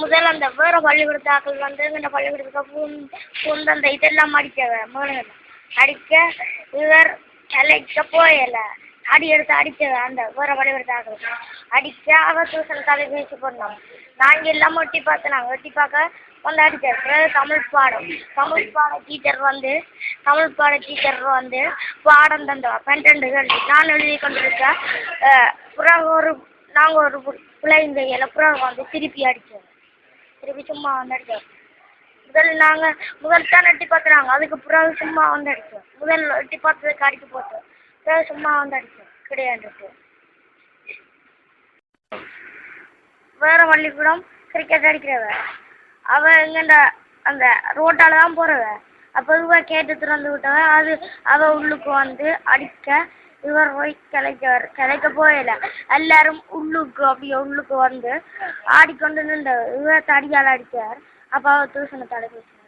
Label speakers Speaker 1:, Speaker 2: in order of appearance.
Speaker 1: முதல்ல அந்த வேற பள்ளிக்கூடத்தாக்கள் வந்து இந்த பள்ளிக்கூடத்துக்கு பூந்து அந்த இதெல்லாம் அடிக்கவ முதல்ல அடிக்க இவர் கலைக்க போயல அடி எடுத்து அடிச்சவ அந்த வேற பள்ளிக்கூடத்தாக்கள் அடிக்க அவ டியூஷன் தலை பேசி போனோம். நாங்கள் எல்லாம் ஒட்டி பார்த்தோம். நாங்கள் ஒட்டி பார்க்க வந்து அடித்தார். தமிழ் பாட டீச்சர் வந்து பாடம் தந்தவா 12 கேள்வி நான் எழுதி கொண்டிருக்கேன். பிறகு நாங்கள் ஒரு பிள்ளைங்க பிறகு வந்து திருப்பி அடித்தோம். திருப்பி சும்மா வந்து அடித்தோம். முதல் தான் எட்டி பார்க்குறாங்க. அதுக்கு பிறகு சும்மா வந்து அடித்தோம். முதல் எட்டி பார்த்ததுக்கு அடிக்க போட்டோம். பிறகு சும்மா வந்து அடித்தோம் கிடையாது. வேற பள்ளிக்கூடம் கிரிக்கெட் அடிக்கிறவ அவ எங்கண்ட அந்த ரோட்டால தான் போறவ. அப்போ இவ கேட்டு திறந்து விட்டவ அவ உள்ளுக்கு வந்து அடிக்க இவர் போய் கிளைக்க போயல. எல்லாரும் உள்ளுக்கு வந்து ஆடிக்கொண்டு நின்ற இவர் தடியால் அடிச்சார். அப்போ அவர் டியூஷனை தடை பேசினார்.